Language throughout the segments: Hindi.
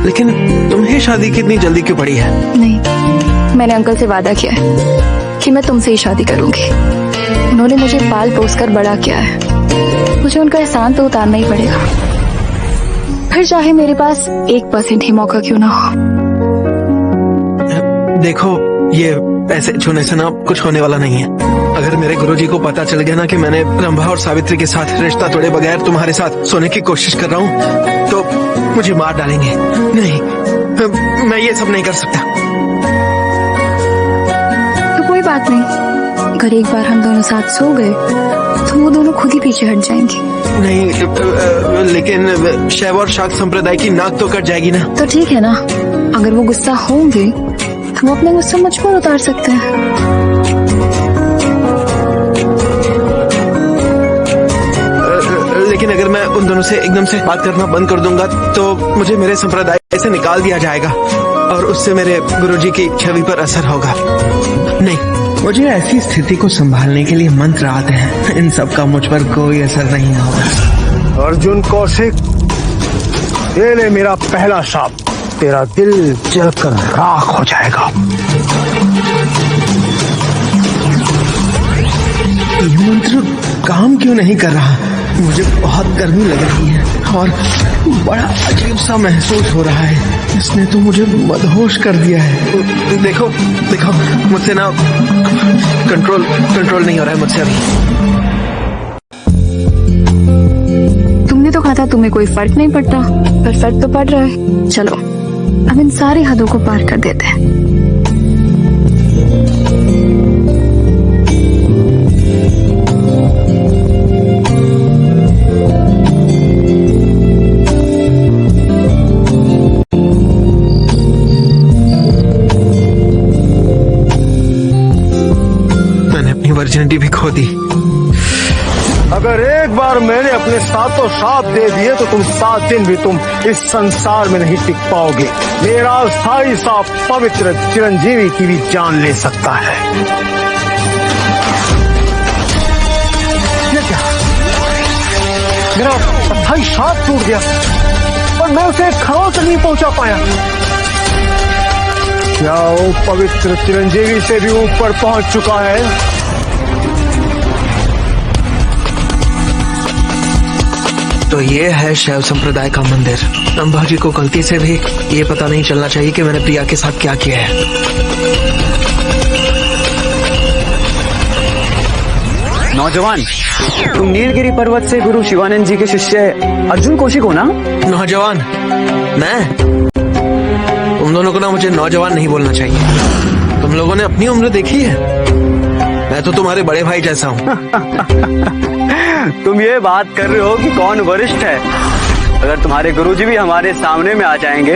लेकिन तुम्हें शादी की इतनी जल्दी क्यों पड़ी है? नहीं, मैंने अंकल से वादा किया है कि मैं तुमसे ही शादी करूंगी। उन्होंने मुझे पाल पोस कर बड़ा किया है, मुझे उनका एहसान तो उतारना ही पड़ेगा, फिर चाहे मेरे पास 1% ही मौका क्यों ना हो। देखो, ये ऐसे छूने से ना कुछ होने वाला नहीं है। अगर मेरे गुरुजी को पता चल गया ना कि मैंने रंभा और सावित्री के साथ रिश्ता तोड़े बगैर तुम्हारे साथ सोने की कोशिश कर रहा हूँ तो मुझे मार डालेंगे। नहीं, मैं ये सब नहीं कर सकता। तो कोई बात नहीं, अगर एक बार हम दोनों साथ सो गए तो वो दोनों खुद ही पीछे हट जाएंगे। नहीं, लेकिन शैव और शाक्त संप्रदाय की नाक तो कट जाएगी ना। तो ठीक है ना, अगर वो गुस्सा होंगे तो वो अपने गुस्सा मुझ पर उतार सकते हैं। लेकिन अगर मैं उन दोनों से एकदम से बात करना बंद कर दूंगा तो मुझे मेरे संप्रदाय से निकाल दिया जाएगा और उससे मेरे गुरुजी की छवि पर असर होगा। नहीं, मुझे ऐसी स्थिति को संभालने के लिए मंत्र आते हैं, इन सब का मुझ पर कोई असर नहीं होगा। अर्जुन कौशिक, ये ले मेरा पहला शाप, तेरा दिल जलकर राख हो जाएगा। ये मंत्र काम क्यों नहीं कर रहा? मुझे बहुत गर्मी लग रही है और बड़ा अजीब सा महसूस हो रहा है। इसने तो मुझे मदहोश कर दिया है। देखो देखो, मुझसे ना कंट्रोल नहीं हो रहा है मुझसे अभी। तुमने तो कहा था तुम्हें कोई फर्क नहीं पड़ता, पर फर्क तो पड़ रहा है। चलो अब इन सारी हदों को पार कर देते हैं। मैंने अपनी वर्जिनिटी भी खो दी। अगर एक बार मैंने अपने सातों श्राप दे दिए तो तुम 7 दिन भी तुम इस संसार में नहीं टिक पाओगे। मेरा स्थायी श्राप पवित्र चिरंजीवी की भी जान ले सकता है। ये क्या? मेरा अस्थायी श्राप टूट गया और मैं उसे खरों तक नहीं पहुंचा पाया। क्या वो पवित्र चिरंजीवी से भी ऊपर पहुंच चुका है? तो ये है शैव संप्रदाय का मंदिर। रंभा जी को गलती से भी ये पता नहीं चलना चाहिए कि मैंने प्रिया के साथ क्या किया है। नौजवान, तुम नीलगिरी पर्वत से गुरु शिवानंद जी के शिष्य अर्जुन कौशिक हो ना? नौजवान? मैं? तुम दोनों को ना मुझे नौजवान नहीं बोलना चाहिए। तुम लोगों ने अपनी उम्र देखी है? मैं तो तुम्हारे बड़े भाई जैसा हूँ। तुम ये बात कर रहे हो कि कौन वरिष्ठ है? अगर तुम्हारे गुरुजी भी हमारे सामने में आ जाएंगे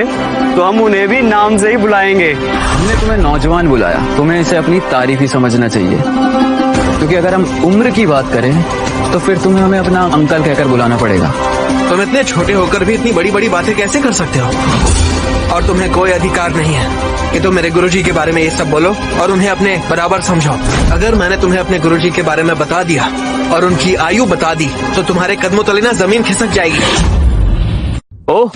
तो हम उन्हें भी नाम से ही बुलाएंगे। हमने तुम्हें नौजवान बुलाया, तुम्हें इसे अपनी तारीफ ही समझना चाहिए, क्योंकि अगर हम उम्र की बात करें तो फिर तुम्हें हमें अपना अंकल कहकर बुलाना पड़ेगा। तुम इतने छोटे होकर भी इतनी बड़ी बड़ी बातें कैसे कर सकते हो? और तुम्हें कोई अधिकार नहीं है कि तुम मेरे गुरुजी के बारे में ये सब बोलो और उन्हें अपने बराबर समझो। अगर मैंने तुम्हें अपने गुरुजी के बारे में बता दिया और उनकी आयु बता दी तो तुम्हारे कदमों तले ना जमीन खिसक जाएगी। ओह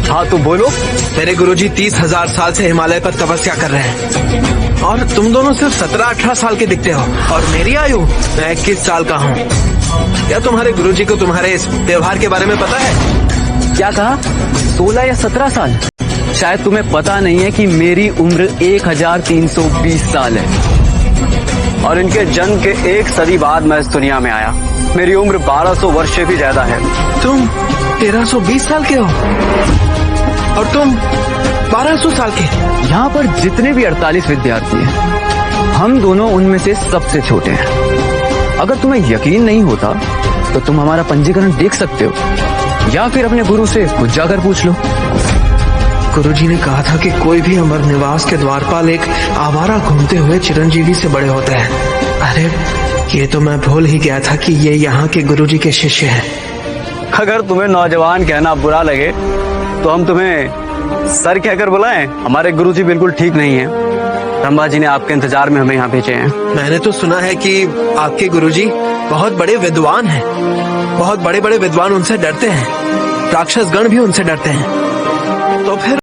हाँ, तो बोलो। मेरे गुरुजी 30,000 साल से हिमालय पर तपस्या कर रहे हैं और तुम दोनों सिर्फ 17-18 साल के दिखते हो और मेरी आयु, मैं 21 साल का हूँ। क्या तुम्हारे गुरुजी को तुम्हारे इस व्यवहार के बारे में पता है? क्या कहा? 16 या 17 साल? शायद तुम्हें पता नहीं है कि मेरी उम्र 1320 साल है और इनके जन्म के 1 सदी बाद मैं इस दुनिया में आया। मेरी उम्र 1200 वर्ष से भी ज्यादा है। तुम 1320 साल के हो और तुम 1200 साल के। यहाँ पर जितने भी 48 विद्यार्थी हैं, हम दोनों उनमें से सबसे छोटे हैं। अगर तुम्हें यकीन नहीं होता तो तुम हमारा पंजीकरण देख सकते हो या फिर अपने गुरु से खुद जाकर पूछ लो। गुरुजी ने कहा था कि कोई भी अमर निवास के द्वारपाल एक आवारा घूमते हुए चिरंजीवी से बड़े होते हैं। अरे ये तो मैं भूल ही गया था कि ये यहाँ के गुरुजी के शिष्य हैं। अगर तुम्हें नौजवान कहना बुरा लगे तो हम तुम्हें सर कहकर बुलाएं। हमारे गुरुजी बिल्कुल ठीक नहीं है। रंभा जी ने आपके इंतजार में हमें यहाँ भेजे हैं। मैंने तो सुना है कि आपके गुरुजी बहुत बड़े विद्वान हैं। बहुत बड़े बड़े विद्वान उनसे डरते हैं, राक्षस गण भी उनसे डरते हैं। तो फिर